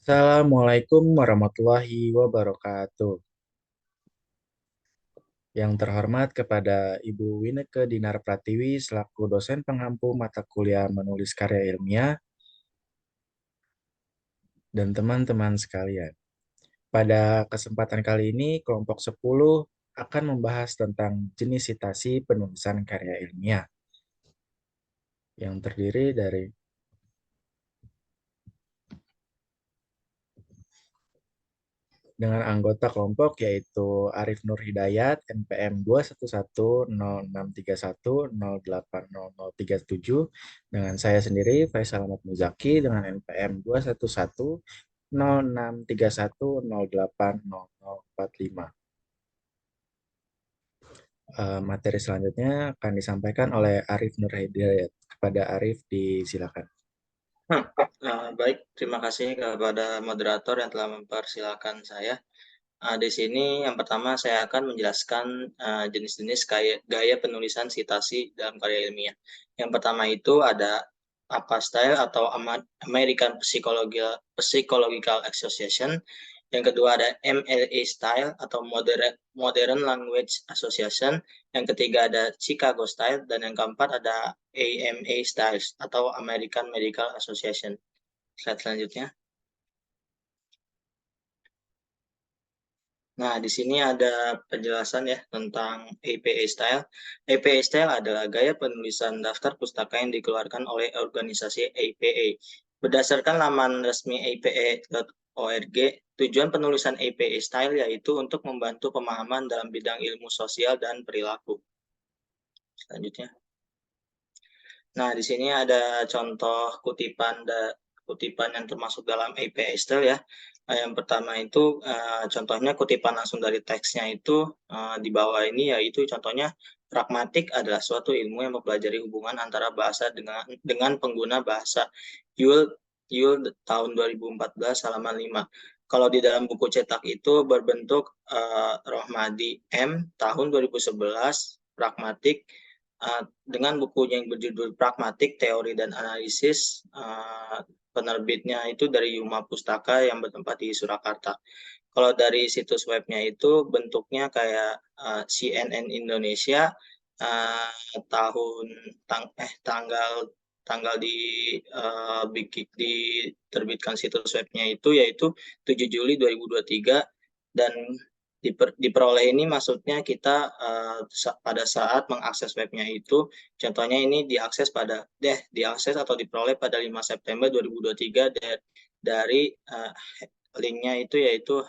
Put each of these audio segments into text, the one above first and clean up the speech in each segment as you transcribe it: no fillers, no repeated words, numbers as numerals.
Assalamualaikum warahmatullahi wabarakatuh. Yang terhormat kepada Ibu Wineke Dinar Pratiwi selaku dosen pengampu mata kuliah menulis karya ilmiah dan teman-teman sekalian. Pada kesempatan kali ini, kelompok 10 akan membahas tentang jenis citasi penulisan karya ilmiah yang terdiri dari dengan anggota kelompok yaitu Arif Nur Hidayat, NPM 211-06310803037, dengan saya sendiri Faisal Ahmad Muzaki dengan NPM 211-0631080045. Materi selanjutnya akan disampaikan oleh Arif Nur Hidayat. Kepada Arif, disilakan. Baik, terima kasih kepada moderator yang telah mempersilahkan saya. Di sini yang pertama saya akan menjelaskan jenis-jenis gaya penulisan sitasi dalam karya ilmiah. Yang pertama itu ada APA style atau American Psychological Association. Yang kedua ada MLA style atau Modern Language Association. Yang ketiga ada Chicago style dan yang keempat ada AMA styles atau American Medical Association. Slide selanjutnya. Nah, di sini ada penjelasan ya tentang APA Style. APA Style adalah gaya penulisan daftar pustaka yang dikeluarkan oleh organisasi APA. Berdasarkan laman resmi apa.org, tujuan penulisan APA Style yaitu untuk membantu pemahaman dalam bidang ilmu sosial dan perilaku. Selanjutnya. Nah, di sini ada contoh kutipan yang termasuk dalam APA Style ya. Yang pertama itu contohnya kutipan langsung dari teksnya itu di bawah ini, yaitu contohnya pragmatik adalah suatu ilmu yang mempelajari hubungan antara bahasa dengan pengguna bahasa. Yul tahun 2014 halaman 5. Kalau di dalam buku cetak itu berbentuk Rohmadi M tahun 2011 pragmatik, dengan bukunya yang berjudul Pragmatik, Teori dan Analisis. Penerbitnya itu dari Yuma Pustaka yang bertempat di Surakarta. Kalau dari situs webnya itu bentuknya kayak CNN Indonesia, tanggal diterbitkan situs webnya itu yaitu 7 Juli 2023, dan diperoleh ini maksudnya kita pada saat mengakses webnya itu, contohnya ini diakses atau diperoleh pada 5 September 2023 dari linknya itu yaitu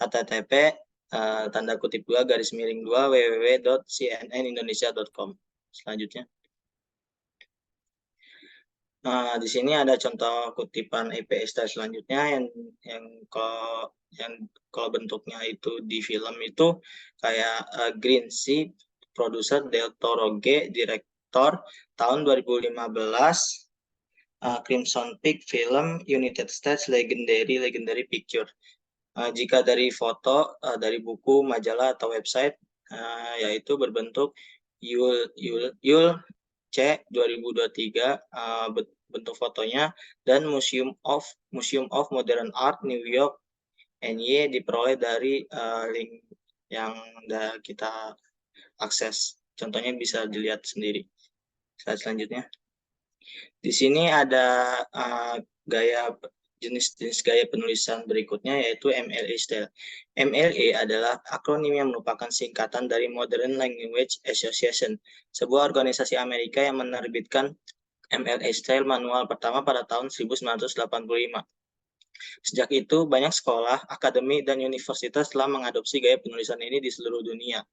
http tanda kutip 2 garis miring 2 www.cnnindonesia.com. Selanjutnya. Nah, di sini ada contoh kutipan EPS selanjutnya yang kalau bentuknya itu di film itu kayak Green Sea, produser Del Toro G, direktor tahun 2015, Crimson Peak film United States Legendary Picture. Jika dari foto, dari buku, majalah atau website, yaitu berbentuk Yul C 2023, bentuk fotonya, dan Museum of Modern Art New York NY diperoleh dari link yang kita akses. Contohnya bisa dilihat sendiri. Slide selanjutnya. Di sini ada jenis-jenis gaya penulisan berikutnya yaitu MLA style. MLA adalah akronim yang merupakan singkatan dari Modern Language Association, sebuah organisasi Amerika yang menerbitkan MLA style manual pertama pada tahun 1985. Sejak itu, banyak sekolah, akademi, dan universitas telah mengadopsi gaya penulisan ini di seluruh dunia.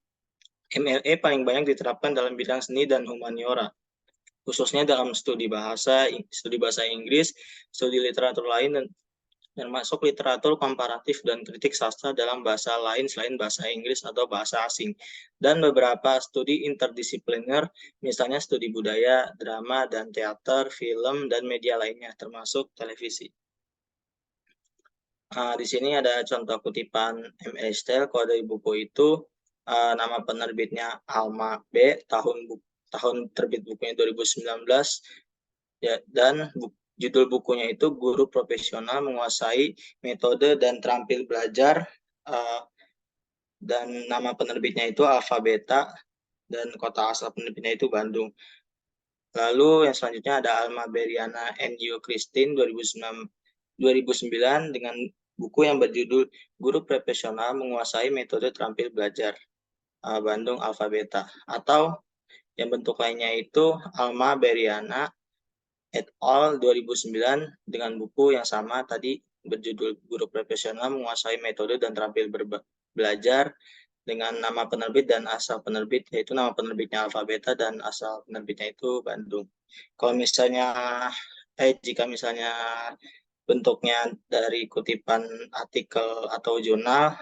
MLA paling banyak diterapkan dalam bidang seni dan humaniora, khususnya dalam studi bahasa Inggris, studi literatur lain, dan masuk literatur komparatif dan kritik sastra dalam bahasa lain selain bahasa Inggris atau bahasa asing, dan beberapa studi interdisipliner, misalnya studi budaya, drama, dan teater, film, dan media lainnya, termasuk televisi. Di sini ada contoh kutipan M.A. Style. Kalau dari buku itu, nama penerbitnya Alma B, tahun terbit bukunya 2019, ya, dan Judul bukunya itu Guru Profesional Menguasai Metode dan Terampil Belajar, uh, dan nama penerbitnya itu Alpha Beta, dan kota asal penerbitnya itu Bandung. Lalu yang selanjutnya ada Alma Beriana and You Christine 2009 dengan buku yang berjudul Guru Profesional Menguasai Metode Terampil Belajar, Bandung Alpha Beta. Atau yang bentuk lainnya itu Alma Beriana et al. 2009 dengan buku yang sama tadi berjudul Guru Profesional Menguasai Metode dan Terampil Belajar dengan nama penerbit dan asal penerbit, yaitu nama penerbitnya Alpha Beta dan asal penerbitnya itu Bandung. Kalau misalnya jika misalnya bentuknya dari kutipan artikel atau jurnal,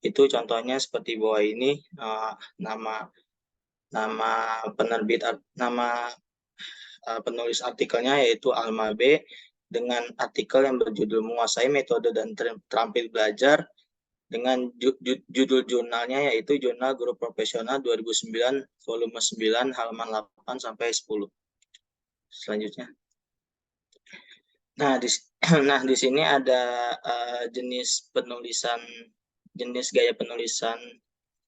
itu contohnya seperti bawah ini, nama nama penerbit, nama penulis artikelnya yaitu Alma B dengan artikel yang berjudul Menguasai Metode dan Terampil Belajar, dengan judul jurnalnya yaitu Jurnal Guru Profesional 2009 volume 9 halaman 8 sampai 10. Selanjutnya. Nah, nah, di sini ada jenis gaya penulisan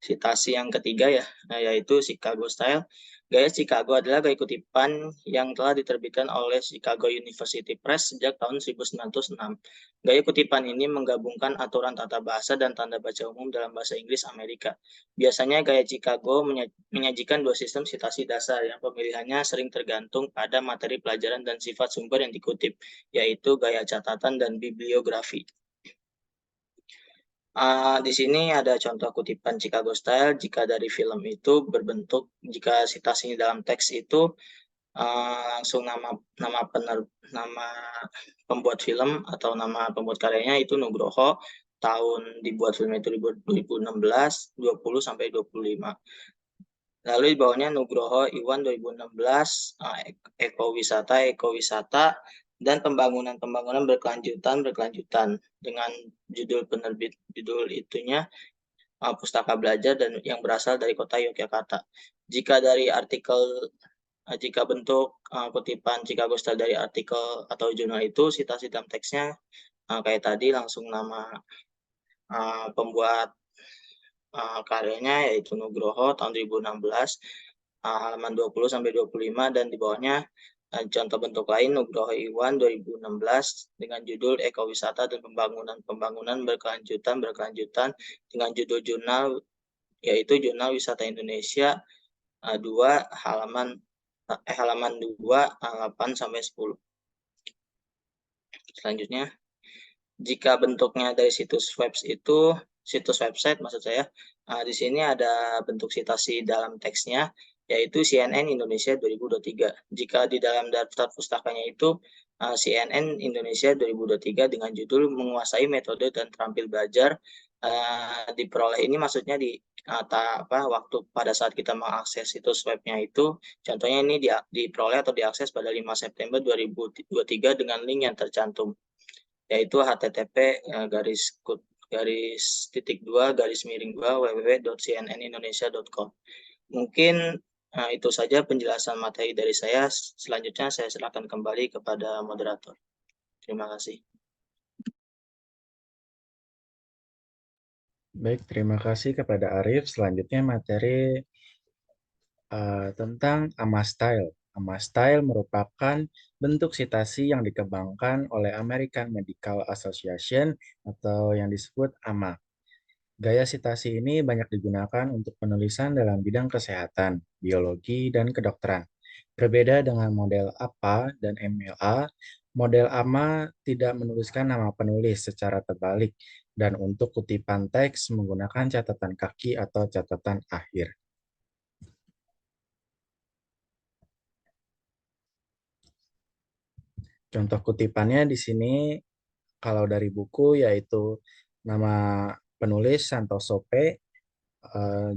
citasi yang ketiga ya, yaitu Chicago Style. Gaya Chicago adalah gaya kutipan yang telah diterbitkan oleh Chicago University Press sejak tahun 1906. Gaya kutipan ini menggabungkan aturan tata bahasa dan tanda baca umum dalam bahasa Inggris Amerika. Biasanya gaya Chicago menyajikan dua sistem citasi dasar yang pemilihannya sering tergantung pada materi pelajaran dan sifat sumber yang dikutip, yaitu gaya catatan dan bibliografi. Di sini ada contoh kutipan Chicago Style. Jika dari film itu berbentuk, jika citasinya dalam teks itu langsung nama pembuat film atau nama pembuat karyanya itu Nugroho. Tahun dibuat film itu 2016, 20 sampai 25. Lalu di bawahnya Nugroho Iwan 2016, Eko Wisata, dan pembangunan berkelanjutan dengan judul itunya Pustaka Belajar dan yang berasal dari kota Yogyakarta. Jika bentuk kutipan Chicago Style dari artikel atau jurnal itu, citasi dalam teksnya kayak tadi langsung nama pembuat karyanya yaitu Nugroho tahun 2016, halaman 20 sampai 25, dan di bawahnya contoh bentuk lain Nugroho Iwan 2016 dengan judul Ekowisata dan Pembangunan berkelanjutan dengan judul jurnal yaitu Jurnal Wisata Indonesia 2 halaman 2 8 sampai 10. Selanjutnya, jika bentuknya dari situs website maksud saya, di sini ada bentuk citasi dalam teksnya yaitu CNN Indonesia 2023. Jika di dalam daftar pustakanya itu CNN Indonesia 2023 dengan judul Menguasai Metode dan Terampil Belajar, diperoleh ini maksudnya waktu pada saat kita mengakses situs webnya itu, contohnya ini diperoleh atau diakses pada 5 September 2023 dengan link yang tercantum, yaitu http://www.cnnindonesia.com. Mungkin itu saja penjelasan materi dari saya. Selanjutnya saya silakan kembali kepada moderator. Terima kasih. Baik, terima kasih kepada Arif. Selanjutnya materi tentang AMA Style. AMA Style merupakan bentuk citasi yang dikembangkan oleh American Medical Association atau yang disebut AMA. Gaya citasi ini banyak digunakan untuk penulisan dalam bidang kesehatan, biologi, dan kedokteran. Berbeda dengan model APA dan MLA, model AMA tidak menuliskan nama penulis secara terbalik dan untuk kutipan teks menggunakan catatan kaki atau catatan akhir. Contoh kutipannya di sini kalau dari buku yaitu nama penulis Santoso P,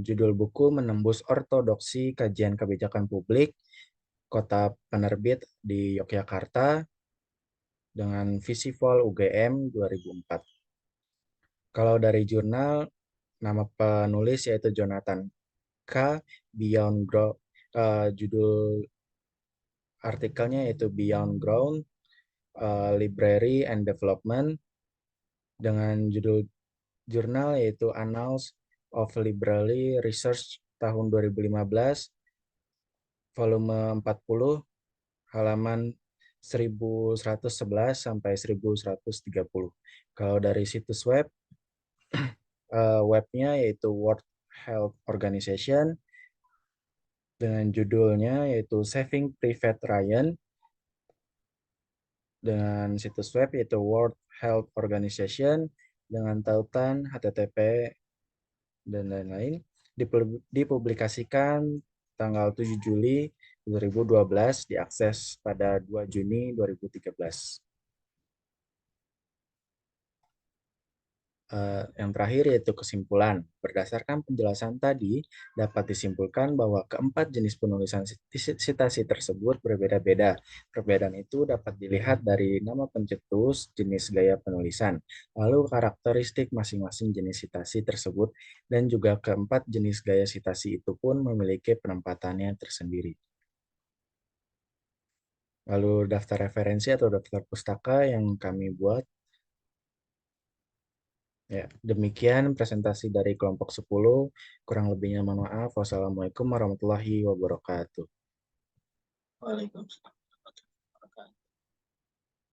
judul buku Menembus Ortodoksi Kajian Kebijakan Publik, kota penerbit di Yogyakarta dengan Visipol UGM 2004. Kalau dari jurnal, nama penulis yaitu Jonathan K. Beyond Ground, judul artikelnya yaitu Beyond Ground, Library and Development dengan judul jurnal yaitu Annals of Library Research tahun 2015, volume 40, halaman 1111 sampai 1130. Kalau dari situs webnya yaitu World Health Organization dengan judulnya yaitu Saving Private Ryan, dengan situs web yaitu World Health Organization dengan tautan HTTP dan lain-lain, dipublikasikan tanggal 7 Juli 2012, diakses pada 2 Juni 2013. Yang terakhir yaitu kesimpulan. Berdasarkan penjelasan tadi, dapat disimpulkan bahwa keempat jenis penulisan sitasi tersebut berbeda-beda. Perbedaan itu dapat dilihat dari nama pencetus, jenis gaya penulisan, lalu karakteristik masing-masing jenis sitasi tersebut, dan juga keempat jenis gaya sitasi itu pun memiliki penempatannya tersendiri. Lalu daftar referensi atau daftar pustaka yang kami buat. Ya, demikian presentasi dari kelompok 10. Kurang lebihnya mohon maaf. Wassalamualaikum warahmatullahi wabarakatuh. Waalaikumsalam.